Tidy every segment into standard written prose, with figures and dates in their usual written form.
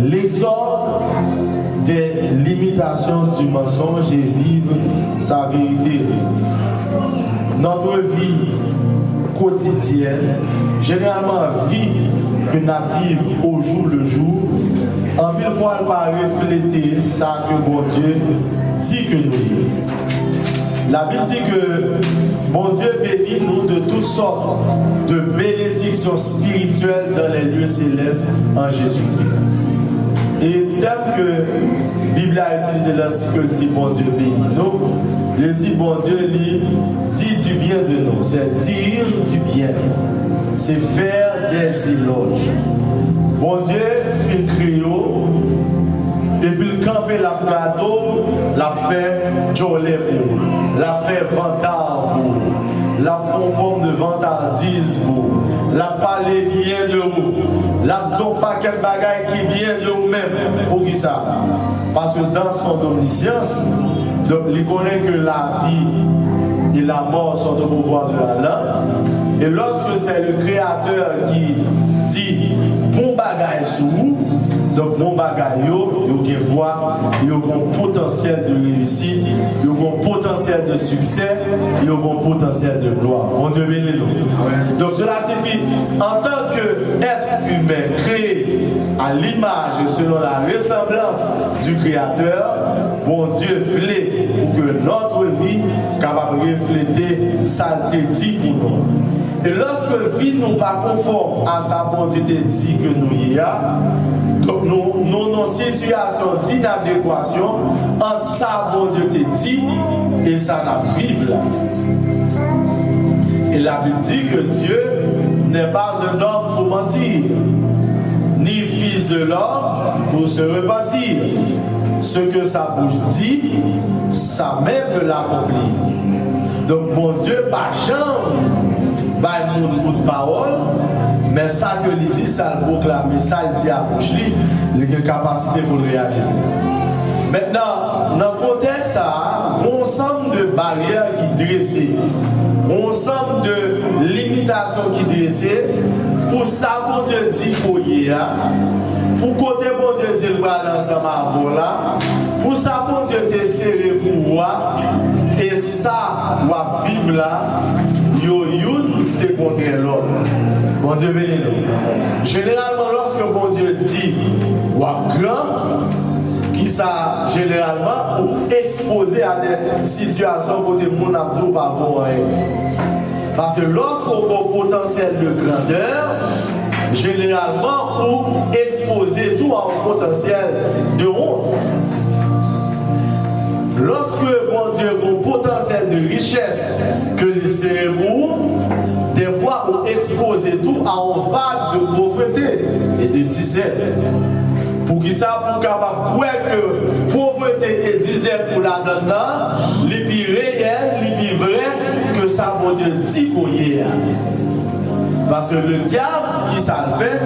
L'exorde des limitations du mensonge et vivre sa vérité. Notre vie quotidienne, généralement vie que nous vivons au jour le jour, en mille fois elle va refléter ça que bon Dieu dit que nous vivons. La Bible dit que bon Dieu bénit nous de toutes sortes de bénédictions spirituelles dans les lieux célestes en Jésus-Christ. Et tel que la Bible a utilisé lorsque dit bon Dieu bénit nous, le dit bon Dieu dit du bien de nous. C'est dire du bien. C'est faire des éloges. Bon Dieu fait créo et puis le camper la gâteau, la fait jolie pour, la fait vantard pour, la forme de vantardise pour, la parler bien de vous, la disons pas quel bagaille qui vient de vous-même. Pour qui ça? Parce que dans son omniscience, donc il connaît que la vie et la mort sont au pouvoir de la langue. Et lorsque c'est le Créateur qui dit bon bagaille sous vous, donc mon bagaille, il y a une voix, il y a un potentiel de réussite, il y a un potentiel de succès, il y a un potentiel de gloire. Mon Dieu bénit nous. Donc cela signifie, en tant qu'être humain créé à l'image et selon la ressemblance du Créateur, bon Dieu voulait pour que notre vie capable de refléter sa dit pour nous. Et lorsque vie n'est pas conforme à sa bon Dieu dit que nous y a, donc nous avons une situation d'inadéquation entre ça bon Dieu te dit et ça n'a vivre là. Et la Bible dit que Dieu n'est pas un homme pour mentir, ni fils de l'homme pour se repentir. Ce que sa bouche dit, sa main peut l'accomplir. Donc mon Dieu, pas jamais, par mon bout de parole, mais ça que il dit, ça le proclame, ça il dit à bouche, il a une capacité pour le réaliser. Maintenant, dans le contexte, un ensemble de barrières qui dressées, un ensemble de limitations qui dressées, pour ça, bon Dieu dit pour hier, pour côté bon Dieu dit le bras ensemble à voilà, pour ça, bon Dieu t'est serré pour moi, et ça, on va vivre là, c'est contre l'autre. Bon Dieu bénit nous. Généralement, lorsque bon Dieu dit ou grand, qui ça généralement ou exposé à des situations côté mon abdou pas voir. Parce que lorsqu'on a un potentiel de grandeur, généralement ou exposé tout à un potentiel de honte. Lorsque bon Dieu a un potentiel de richesse que le cérébro, des fois on expose tout à une vague de pauvreté et de disette. Pour qui ça, pour capable croire que pauvreté et disette pour la dedans, les plus réel, les plus vrai que ça bon Dieu dit qu'on y est. Parce que le diable qui ça le fait,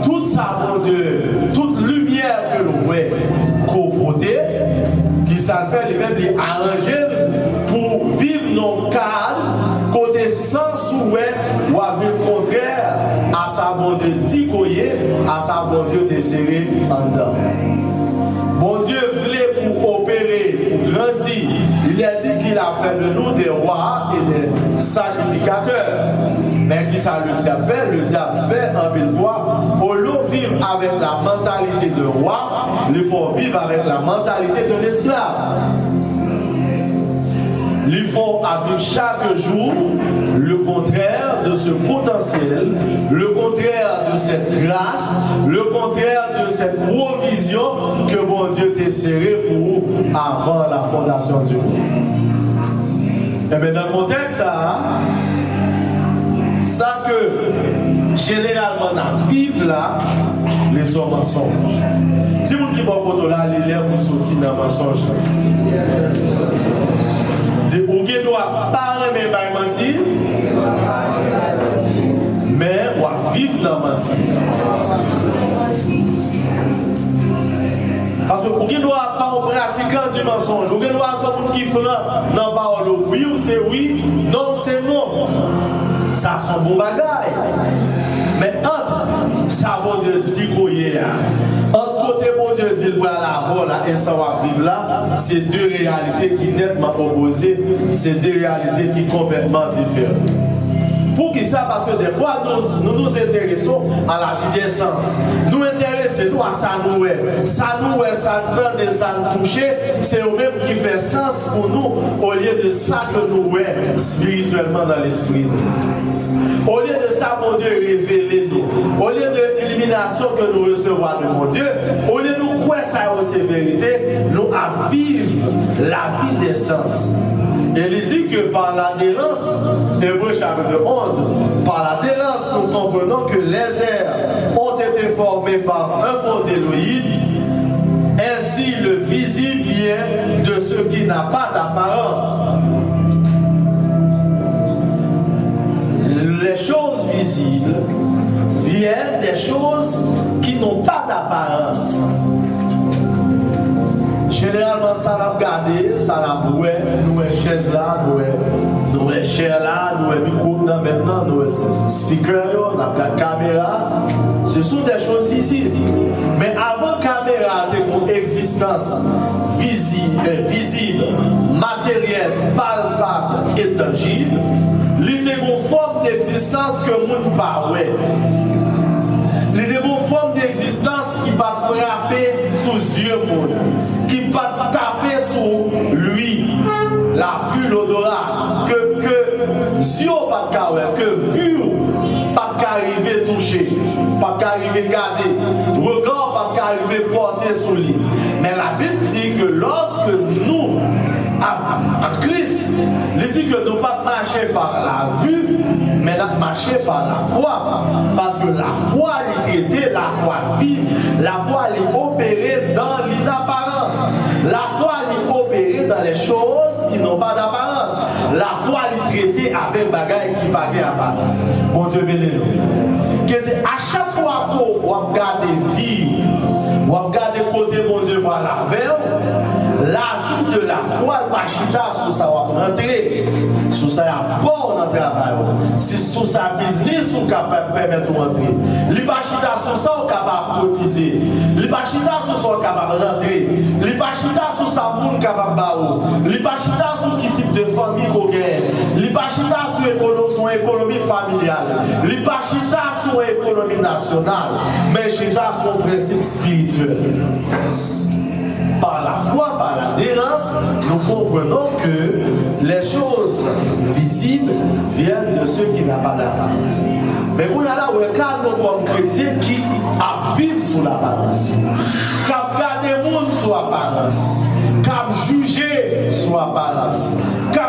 tout ça bon Dieu, toute lumière que l'on voit, côté, qui ça le fait, les mêmes les arranger pour vivre nos cadres, côté sans souhait, ou avec le contraire, à sa bon Dieu dit qu'on y est, à sa bon Dieu t'es serré en dedans. Bon Dieu voulait pour opérer, pour grandir, il a dit qu'il a fait de nous des rois et des sacrificateurs. Mais qui ça le diable fait? Le diable fait en mille fois, au lieu de vivre avec la mentalité de roi, il faut vivre avec la mentalité de l'esclave. Il faut vivre chaque jour le contraire de ce potentiel, le contraire de cette grâce, le contraire de cette provision que bon Dieu t'a serré pour vous avant la fondation du monde. Et bien dans le contexte, ça que généralement on vivre là, les sont mensonges. Si vous qui va pour là, les lèvres pour sortir dans le mensonge. Ou qui doit pas aimer mentir, mais on va vivre dans le mentir. Parce que vous qui doit pas en pratiquant du mensonge, vous qui doit être qui fait dans la parole, oui ou c'est oui, non c'est non. Ça sont bon bagaille. Mais entre ça, bon Dieu dit avoir là et ça va vivre là, c'est deux réalités qui nettement opposées, c'est deux réalités qui sont complètement différentes. Pour qui ça? Parce que des fois, nous intéressons à la vie des sens. Nous intéressons à ça nous est. Ça nous est, ça entend et ça nous touche. C'est eux-mêmes qui fait sens pour nous au lieu de ça que nous est spirituellement dans l'esprit. Au lieu de ça, mon Dieu, révéler nous. Au lieu de l'illumination que nous recevons de mon Dieu, au lieu de nous croire ça c'est vérité, nous à vivre la vie des sens. Et il dit que par l'adhérence, Hébreux chapitre 11, par l'adhérence, nous comprenons que les airs ont été formés par un monde Elohim. Ainsi, le visible vient de ce qui n'a pas d'apparence. Les choses visibles viennent des choses qui n'ont pas d'apparence. Généralement, ça n'a pas gardé, ça n'a pas nous est chaise là, nous est chair là, nous est micro là maintenant, nous est speaker, nous avons caméra. Ce sont des choses visibles. Mais avant caméra, tu as une existence visible, matérielle, palpable et tangible. Il y a une forme d'existence que nous ne pas. Il y a une forme d'existence qui va frapper sous les yeux, qui va taper sur lui, la vue, l'odorat, que yeux pas de que vue pas arriver toucher, pas arriver garder, regard pas arriver porter sur lui. Mais la Bible dit que lorsque nous, en Christ, il dit que nous ne pas marcher par la vue, mais nous marcher par la foi. Parce que la foi est traitée, la foi vive, la foi est opérée dans l'inapparent. La foi est opérée dans les choses qui n'ont pas d'apparence. La foi est traitée avec bagaille qui n'a pas d'apparence. Bon Dieu bénis nous. À chaque fois qu'on regarde vie, on regarde côté bon Dieu pour la vie de la foi, le pachita, sous ça va rentrer, sous ça va bon dans le travail, si sous sa business, on est capable de permettre de rentrer. Le pachita, sous ça, on est capable de cotiser. Le pachita, sous ça, on est capable de rentrer. Le pachita, sous ça, on est capable de barrer. Le pachita, sous quel type de famille qu'on gagne. Le pachita, sous son économie familiale. Le pachita, sous économie nationale. Mais chita, son principe spirituel. Par la foi, par l'adhérence, nous comprenons que les choses visibles viennent de ceux qui n'ont pas d'apparence. Mais vous là, regardez comme chrétiens qui vivent sous l'apparence, qui regardent le monde sous l'apparence, qui jugent sous l'apparence, qui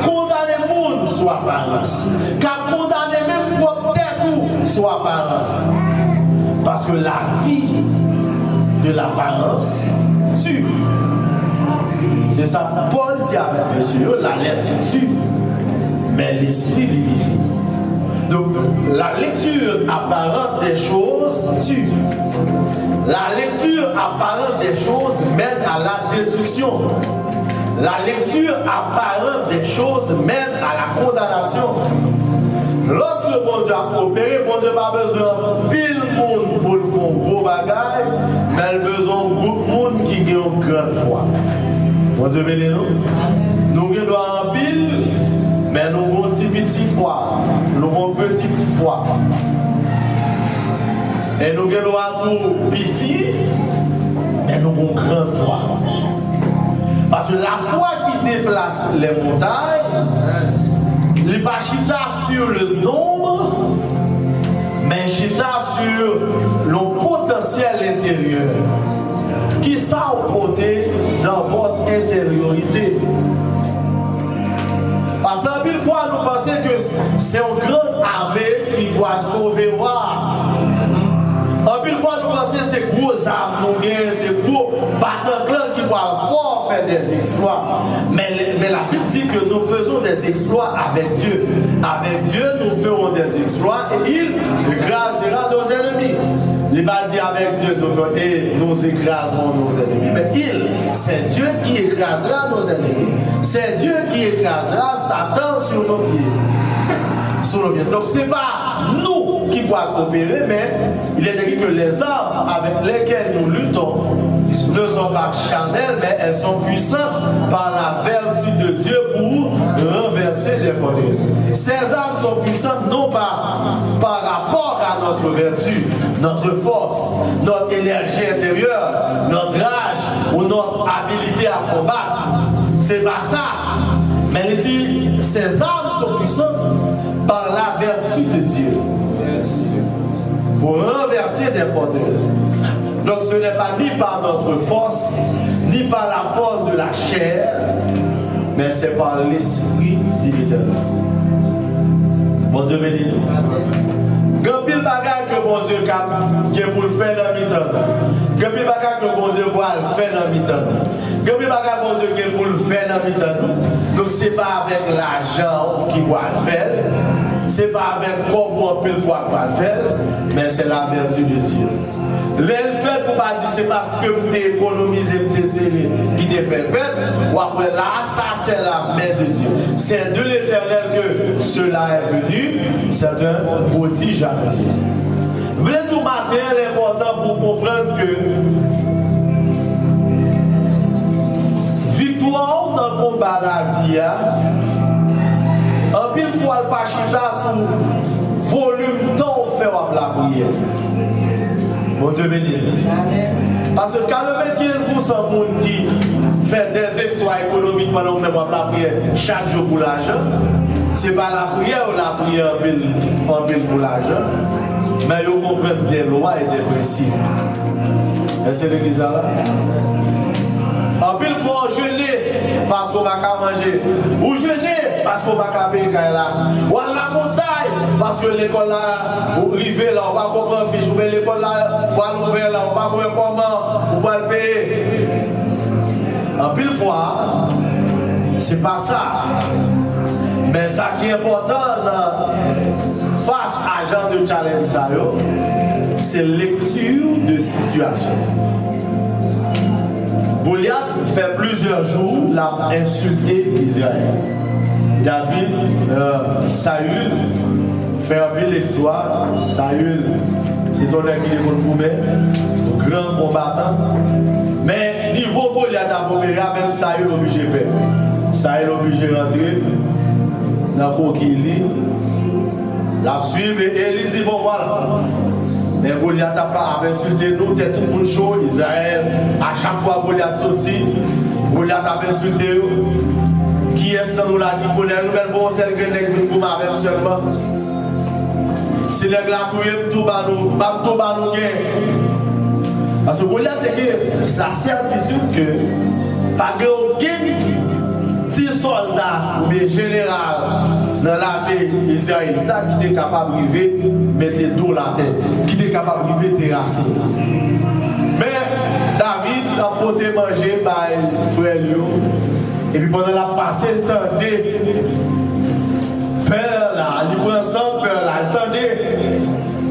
condamnent le monde sous l'apparence, qui condamnent même propre tête sous l'apparence. Parce que la vie de l'apparence tue. C'est ça que Paul dit avec monsieur, la lettre tue, mais l'esprit vivifie. Donc la lecture apparente des choses tue. La lecture apparente des choses mène à la destruction. La lecture apparente des choses mène à la condamnation. Lorsque bon Dieu a opéré, bon Dieu n'a pas besoin pile monde pour le faire gros bagaille, mais il a besoin de groupe monde qui a une grande foi. Bon Dieu bénis nous. Nous avons un pile, mais nous avons une petite foi. Nous avons une petite foi. Et nous avons tout petit, mais nous avons une grande foi. Parce que la foi qui déplace les montagnes, il n'est pas chita sur le nombre, mais chita sur le potentiel intérieur. Qui ça a porté dans votre intériorité? Parce qu'une fois, nous pensons que c'est une grande armée qui doit sauver le roi. Une fois, nous pensons que c'est gros armes, c'est gros Bataclan qui doit fort faire des exploits. Mais la Bible dit que nous faisons des exploits avec Dieu. Avec Dieu, nous ferons des exploits et il écrasera nos ennemis. Il va dire avec Dieu, nous écraserons nos ennemis. Mais c'est Dieu qui écrasera nos ennemis. C'est Dieu qui écrasera Satan sur nos pieds. Donc ce n'est pas nous qui doit opérer, mais il est écrit que les armes avec lesquelles nous luttons ne sont pas charnelles, mais elles sont puissantes par la vertu de Dieu pour renverser les forteresses. Ces armes sont puissantes non pas par rapport à notre vertu, notre force, notre énergie intérieure, notre âge ou notre habilité à combattre. C'est pas ça. Mais il dit, ces armes sont puissantes par la vertu de Dieu pour renverser des forteresses. Donc ce n'est pas ni par notre force, ni par la force de la chair, mais c'est par l'Esprit dit l'Éternel. Bon Dieu béni nous. Grand pile bagage que bon Dieu a pour le faire dans le mi-temps. Grand pile bagage que bon Dieu va le faire dans le mi-temps. Grand pile bagage que bon Dieu a pour le faire dans le mi-temps. Donc ce n'est pas avec l'argent qui va le faire. Ce n'est pas avec comment pile fois qu'on va le faire, mais c'est la vertu de Dieu. L'effet pour pas dire c'est parce que tu as économisé, tu as serré, qui t'a fait ou après là, ça c'est la main de Dieu. C'est de l'Éternel que cela est venu, c'est un prodige à Dieu. Vous voulez dire matin, l'important pour comprendre que victoire dans le combat de la vie, en pile fois le pachita sous volume temps fait la prière. Bon Dieu béni. Parce que 95% de monde qui fait des exploits économiques pendant même la prière chaque jour pour l'argent, ce n'est pas la prière ou la prière en pile pour l'argent, mais ils comprennent des lois et des principes. Et c'est l'église là. En pile fois jeûner parce qu'on va pas manger, ou jeûner parce qu'on va pas payer là, ou à la montagne parce que l'école là, ou river là, on va comprendre fiche, ou bien l'école là, ou à l'ouvrir là, on va comprendre comment, ou va le payer. En pile fois, c'est pas ça. Mais ça qui est important face à genre de challenge, c'est lecture de situation. Goliath fait plusieurs jours l'a insulté Israël. David, Saül fait un bel exploit. Saül, c'est ton ami de Moulmoumé, grand combattant. Mais niveau Goliath a opéré, même Saül obligé de faire. Saül obligé de rentrer dans le coquille, la suivre et il dit bon voilà. Mais Goliath n'a pas insulté nous, t'es tout le monde chaud, Israël. À chaque fois Goliath sorti, Goliath a insulté nous. Qui est ce nous là qui connaît nous, mais bon, c'est le grenade qui nous avec seulement. Si les glatouilles, tout bas nous gagne. Parce que Goliath a la certitude que pas de petit soldat ou bien général dans l'armée israélite qui était capable de vivre, mettre dos la tête, qui était capable de vivre terrasser. Mais David a porté manger par frère Léo, et puis pendant la passé, il tendait peur là, il prend sans peur là, il tendait.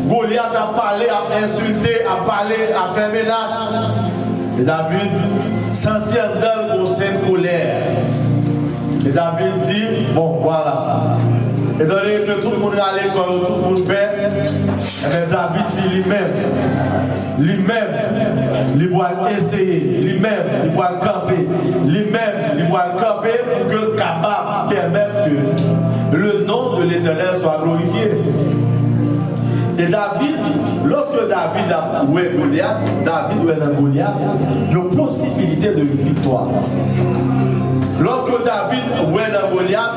Goliath a parlé, a insulté, a parlé, a fait menace. Et David sentit un dol au sein de colère. Et David dit, bon voilà. Et donné que tout le monde est à l'école, tout le monde fait, et bien David dit lui-même, il doit essayer, lui-même, il doit camper, lui-même, il doit camper pour que le capable permette que le nom de l'Éternel soit glorifié. Et David, lorsque David a oué Goliath, David oué dans Goliath, il y a une possibilité de victoire. Lorsque David oué dans Goliath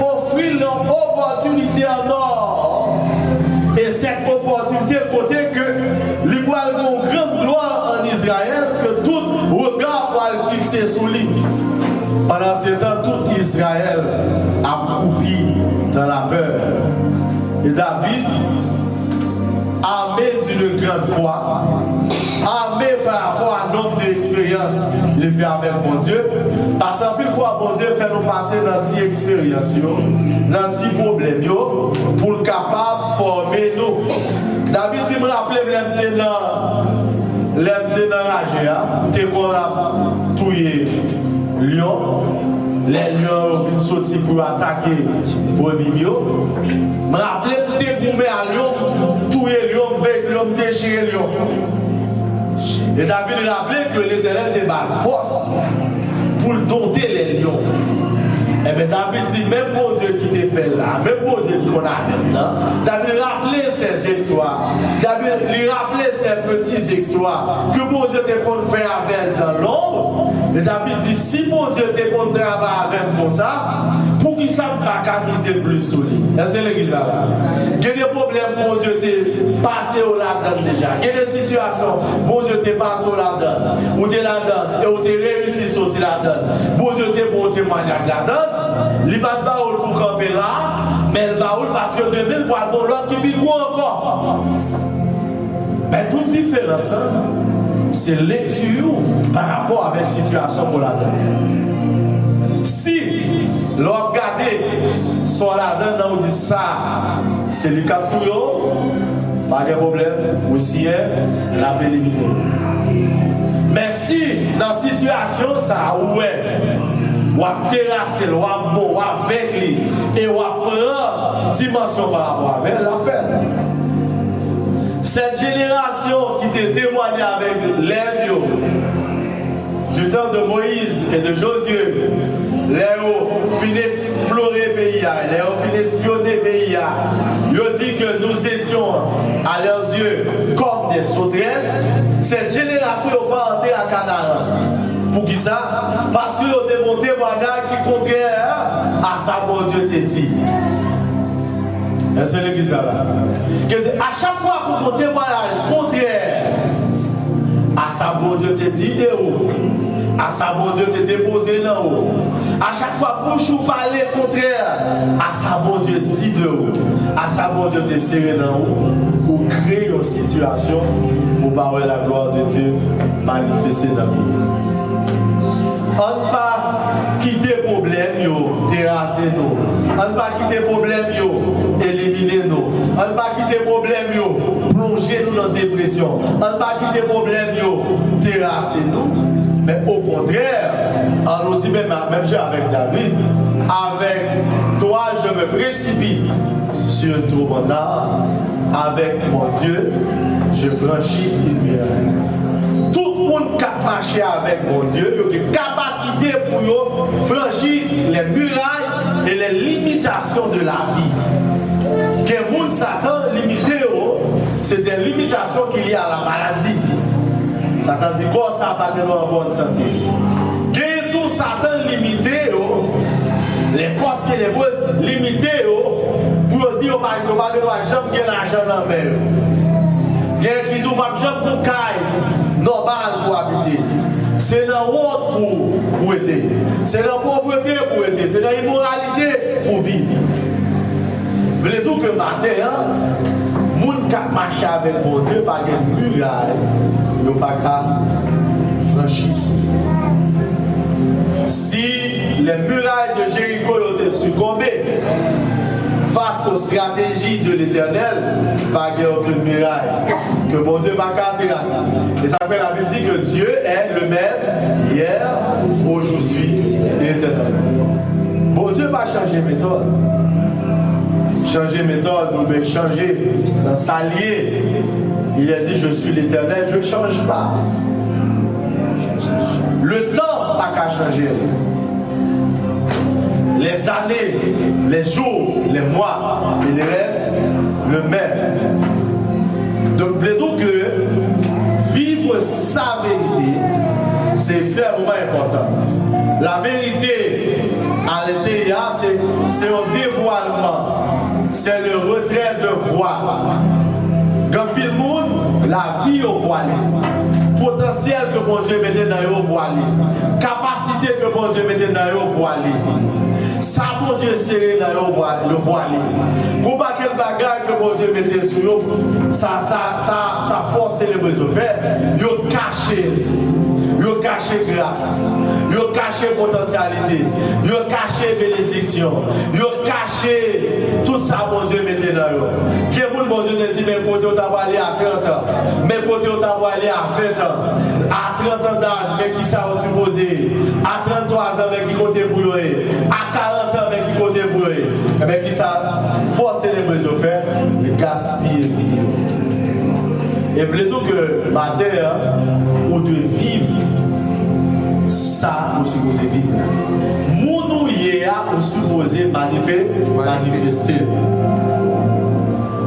offrit l'opportunité en or. Et cette opportunité, côté que lui voit une grande gloire en Israël, que tout regard va le fixer sous lui. Pendant ce temps, tout Israël a croupi dans la peur. Et David, armé d'une grande foi, armé par rapport à notre expérience, il le fait avec mon Dieu. Parce qu'en plus fois, bon Dieu fait nous passer dans des expériences, dans des problèmes, pour le capable de former nous. David, si je me rappelle, l'homme de l'enragé, tu qu'on a tué lion, les lions viennent sortir pour attaquer brebis. Je me rappelle que tu es à lion, tout est lion, avec lion, déchirer lion. Et David rappelait que l'Éternel te bat force pour dompter les lions. Et bien David dit, même mon Dieu qui t'a fait là, même mon Dieu qui qu'on a fait là, David rappelait ses exploits. David lui rappelait ses petits exploits que mon Dieu t'a qu'on fait avec dans l'ombre. Et David dit, si mon Dieu t'a qu'on travaille avec pour ça, pour qu'il sache pas qui c'est plus solide. C'est l'église là. Il y a des problèmes, mon Dieu t'a passé au là-dedans déjà. Il y a des situations, mon Dieu t'a passé au là-dedans. Ou t'es là-dedans, et ou t'es réussi à sortir là-dedans. Mon Dieu t'a bon témoignage là-dedans. Il n'y a pas de baoul pour camper là, mais le baoul parce que demain, pour le bon l'autre qui vit encore. Mais toute différence, c'est lecture par rapport avec la situation pour la donne. Si l'on regarde sur la donne, on dit ça, c'est le cap tout, pas de problème, aussi la paix limitée. Mais si dans la situation, ça, ouais. Ou à terrasser, ou à bon, ou avec lui, et ou à prendre dimension par rapport avec l'affaire. Cette génération qui t'a témoigné avec les du temps de Moïse et de Josué, les finissent explorer le pays, les finissent espionner le pays. Ils ont dit que nous étions à leurs yeux comme des sauterelles. Cette génération n'a pas entré à Canaan. Pour qui ça? Parce que vous avez monté témoignage qui est contraire à ça, mon Dieu t'a dit. C'est l'église là. À chaque fois que vous montez témoignage contraire à ça, mon Dieu t'a dit de haut. À ça, mon Dieu t'a déposé là haut. À chaque fois que vous parlez contraire à ça, mon Dieu dit de haut. À ça, mon Dieu t'a serré là haut. Pour créer une situation pour parler la gloire de Dieu manifester dans la vie. On ne pas quitter le problème, terrasser nous. On ne pas quitter le problème, éliminer nous. On ne pas quitter le problème, plonger nous dans la dépression. On ne pas quitter le problème, terrasser nous. Mais au contraire, on nous dit même j'ai avec David, avec toi je me précipite sur un tourmentat, avec mon Dieu, je franchis une muraille. Tout le monde qui marché avec mon Dieu, il y a une capacité pour franchir les murailles et les limitations de la vie. Que le monde Satan limité, c'est des limitations qu'il y a à la maladie. Satan dit quoi ça va pas en bonne santé. Que tout Satan limité, les forces ténébreuses limitées, pour dire qu'on va jamais gagner l'argent dans la mer. Il y a qui disent qu'on va jamais pour caille, normal pour habiter. C'est dans la honte pour être. C'est dans la pauvreté pour être. C'est dans l'immoralité pour vivre. Vous voulez dire que matin, les gens qui marchent avec mon Dieu, pas de muraille, ils n'ont pas qu'à franchir. Si les murailles de Jéricho ont succombé face aux stratégies de l'Éternel, pas aucune muraille que mon Dieu va terrasser. Et ça fait la Bible dit que Dieu est le même hier, aujourd'hui et éternellement. Bon Dieu va changer méthode. Changer méthode, ou bien changer dans s'allier. Il a dit je suis l'Éternel, je ne change pas. Le temps n'a qu'à changer. Les années, les jours, les mois et les restes, le même. Donc, plutôt que vivre sa vérité, c'est extrêmement important. La vérité à l'intérieur, c'est un dévoilement, c'est le retrait de voile. Quand tout le monde, la vie au voilé. Potentiel que mon Dieu mettait dans le voilé. Capacité que mon Dieu mettait dans le voilé. Ça, mon Dieu, serré dans le voilé. Pour pas quel bagage que mon Dieu mettait sur nous, sa force et les besoins faire, il a caché. Il a caché grâce. Il a caché potentialité. Il a caché bénédiction. Il a caché tout ça, mon Dieu, mettait dans le. Quel monde, mon Dieu, te dit, mais côté, tu as allé à 30 ans. Mais côté, tu as allé à 20 ans. À 30 ans d'âge, mais qui ça a supposé. À 33 ans, mais qui côté pour lui. Et plutôt que matin, ou de vivre ça, vous supposez vivre. Mounouye a vous supposez manifester.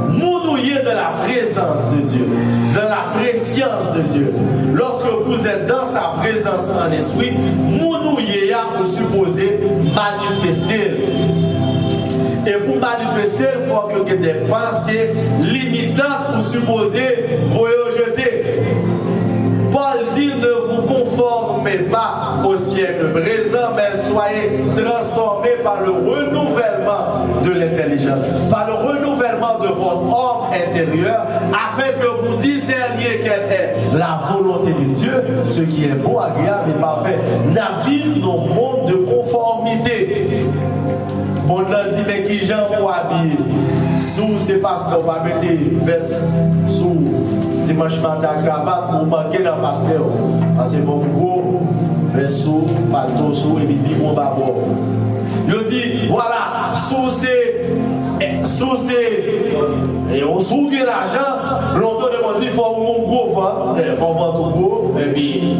Mounouye de la présence de Dieu, de la préscience de Dieu. Lorsque vous êtes dans sa présence en esprit, mounouye a vous supposez manifester. Et pour manifester, il faut que des pensées limitantes pour supposer vous rejeter. Paul dit ne vous conformez pas au siècle présent, mais soyez transformés par le renouvellement de l'intelligence, par le renouvellement de votre homme intérieur, afin que vous discerniez quelle est la volonté de Dieu, ce qui est bon, agréable et parfait. Navire dans le monde de conformité. Mon l'a dit, mais qui j'en pour habiller? Sous ces pasteurs, on va mettre veste sous dimanche matin cravate pour manquer dans le pasteur. Parce que vous gros, veste sous, paletot sous, et puis on va boire. Il dit, voilà, sous et on sougue l'argent, longtemps de dit, il faut un gros vent, il faut vendre tout gros, et puis,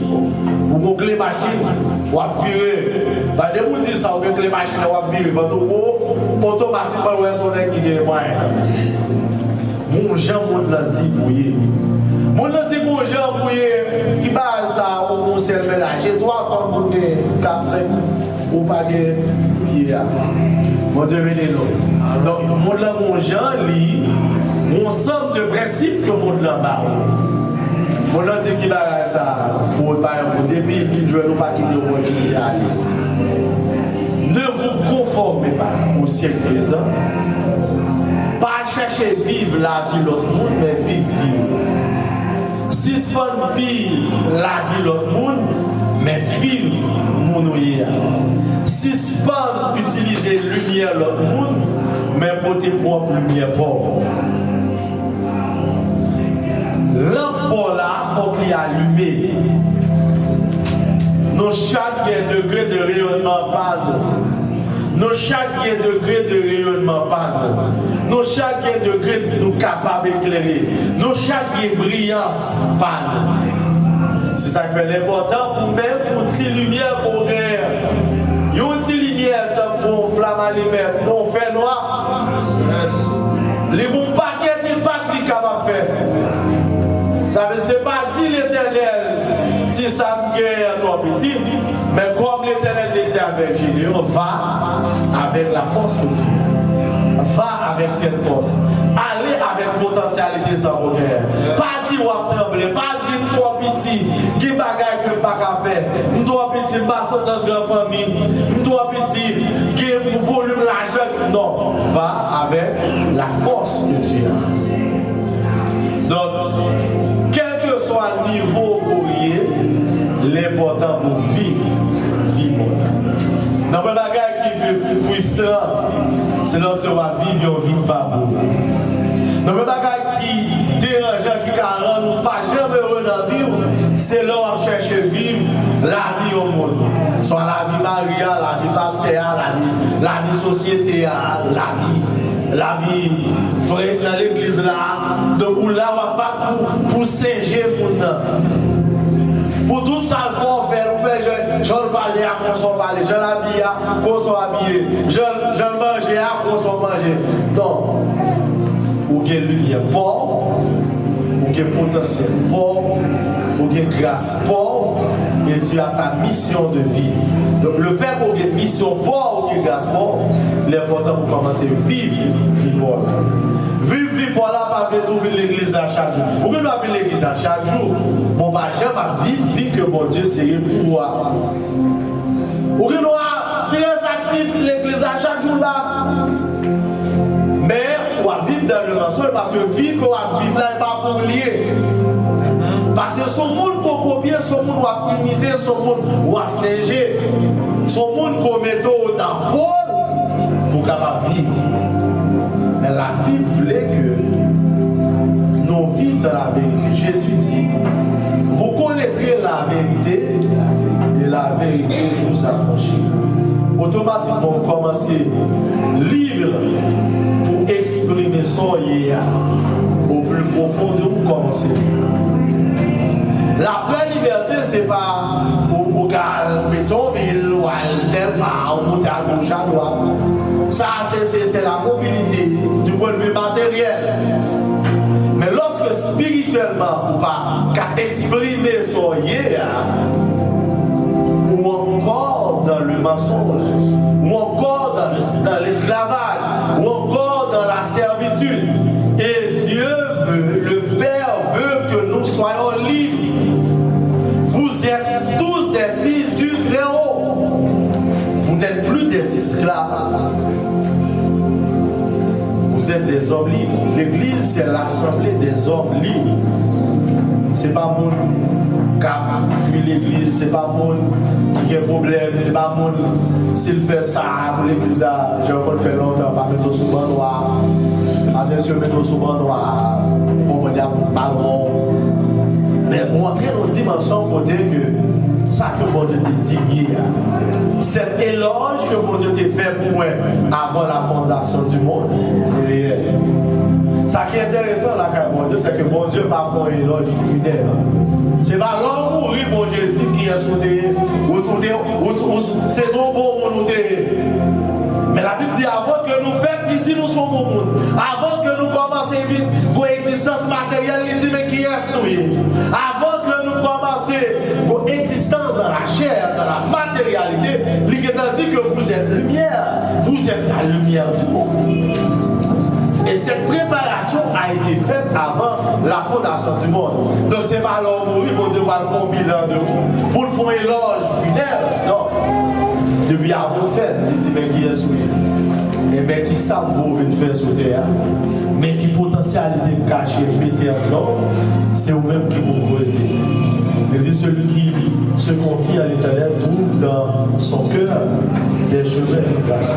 pour clé machine, on va virer. Dès que vous dites ça, on clé machine, on va virer votre gros, automatiquement, on va sonner qui est moyen. Mon Jean, mon l'a dit, bouillé. Mon l'a dit, mon Jean, bouillé, qui va ça, on s'est mélangé, 3 femmes pour 4, 5, ou pas de pied. Mon Dieu, venez-nous. Donc, mon Jean lit ensemble de principes que mon l'a barré. Mon l'a dit qu'il va ça, il faut pas, il faut depuis qu'il ne doit pas quitter l'opportunité à aller. Ne vous conformez pas au siècle présent. Pas chercher à vivre la vie de l'autre monde, mais vivre. Si ce n'est pas vivre la vie de l'autre monde, mais vivre mon ouïe. Si ce n'est pas utiliser lumière de l'autre monde, mais pour tes propres lumières pauvres. Lampe là, il faut qu'il y allume. Dans chaque degré de rayonnement panne. Dans chaque degré de rayonnement panne. Dans chaque degré nous capables d'éclairer. Dans chaque brillance panne. C'est ça qui fait l'important pour même pour une lumière pour rien. Il y a une petite lumière pour une flamme à lumière, pour un fer noir. Les bons paquets n'est pas qui capable de faire. Ça veut dire pas dit l'Éternel si ça me gagne à toi petit, mais comme l'Éternel l'a dit avec Gédéon, va avec la force de Dieu. Va avec cette force. Allez avec potentialité sans regret. Pas dire ou trembler, pas dire toi petit, qui bagaille que pas qu'à faire. Toi petit, pas dans une grande famille. Toi petit, qui volume l'argent. Non, va avec la force de Dieu. Donc, quel que soit le niveau courrier, l'important pour vivre, vivre. Dans le bagage qui est frustrant, c'est lorsque on va vivre, on ne vit pas beau. Dans le bagage qui dérange, qui rend nous pas jamais heureux dans la vie, c'est là où on cherche à vivre la vie au monde. Soit la vie mariale, la vie pastorale, la vie société, la vie frère dans l'église là. Donc là, on va pas pour singer pour tout ça, il faut faire. Je le parler à qu'on soit parlé, je l'habille à qu'on soit habillé, je le mange à qu'on soit mangé. Donc, ou bien lumière pauvre, ou bien potentiel pauvre, ou bien grâce pauvre, et tu as ta mission de vie. Donc, le fait qu'on ait une mission pauvre ou bien grâce pauvre, l'important pour commencer à vivre vie pauvre. Vivre pour là, pas vivre l'église à chaque jour. Ou bien vivre l'église à chaque jour. Mon j'aime à vivre que mon Dieu c'est pour moi. Ou bien nous très actif l'église à chaque jour là. Mais on va vivre dans le mensonge parce que vivre qu'on va vivre là n'est pas pour lier. Parce que son monde qu'on copie, son monde va imiter, son monde va singer. Son monde qu'on met dans Paul pour capable vivre. Mais la Bible voulait que nous vivions dans la vérité. Jésus dit, vous connaîtrez la vérité et la vérité vous affranchit. Automatiquement, vous commencez libre pour exprimer son yéa au plus profond de où commencer. La vraie liberté, c'est pas au Gal, Pétionville, ou à Delma, ou à gauche à droite. Ça, c'est la mobilité du point de vue matériel. Mais lorsque spirituellement, ou pas, qu'à exprimer son ou encore dans le mensonge, ou encore dans l'esclavage, ou encore dans la servitude. Et Dieu veut, le Père veut que nous soyons libres. Vous êtes tous des fils du Très-Haut. Vous n'êtes plus des esclaves. Vous êtes des hommes libres. L'église, c'est l'assemblée des hommes libres. C'est pas mon qui a fui l'église, c'est pas mon qui a un problème, c'est pas mon s'il fait ça pour l'église, j'ai encore fait longtemps, pas mettre sous banc noir. Attention, mettre sous banc noir, pour me dire ballon. Mais montrer nos dimensions côté que ça que bon Dieu t'a dit hier. Cet éloge que bon Dieu t'a fait pour moi avant la fondation du monde est réel. Ça qui est intéressant là, bon Dieu, c'est que bon Dieu pas fait un éloge fidèle. C'est pas l'homme mourir, bon Dieu dit qui est sauté, c'est trop bon pour nous. Mais la Bible dit avant que nous fassions, il dit nous sommes au monde. Avant que nous commencions à vivre pour existence matérielle, il dit mais qui est nous. Avant que nous commencions pour existence dans la chair, dans la matérialité, il dit que vous êtes lumière, vous êtes la lumière du monde. Et cette préparation a été faite avant la fondation du monde. Donc c'est pas l'homme mourir pour dire qu'on va faire un bilan de vous. Pour le faire un éloge funèbre, non. Depuis avant fait, il dit mais qui est souillé. Et bien qui semble venir faire sauter, mais qui potentialité cachée, mettez en l'homme, c'est vous-même qui vous creusez. Il dit celui qui se confie à l'Éternel trouve dans son cœur des chemins de grâce.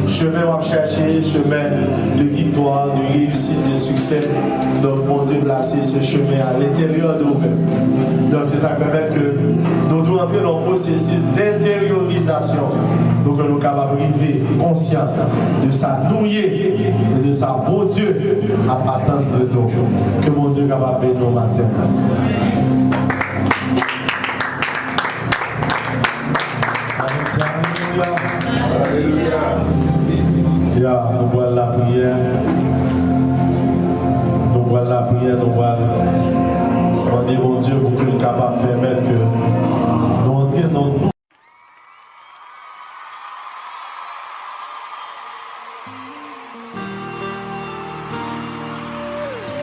Chemin à chercher, chemin de victoire, de réussite, de succès. Donc, mon Dieu, placer ce chemin à l'intérieur de nous-mêmes. Donc, c'est ça qui permet que nous devons entrer dans le processus d'intériorisation. Donc, nous sommes capables de vivre conscients de sa nouillée et de sa bon Dieu à attendre de nous. Que mon Dieu est capable de nous matin. Nous voyons la prière. Nous voyons la prière. Nous voyons demander mon Dieu pour que nous soyons capables de permettre que nous entrions dans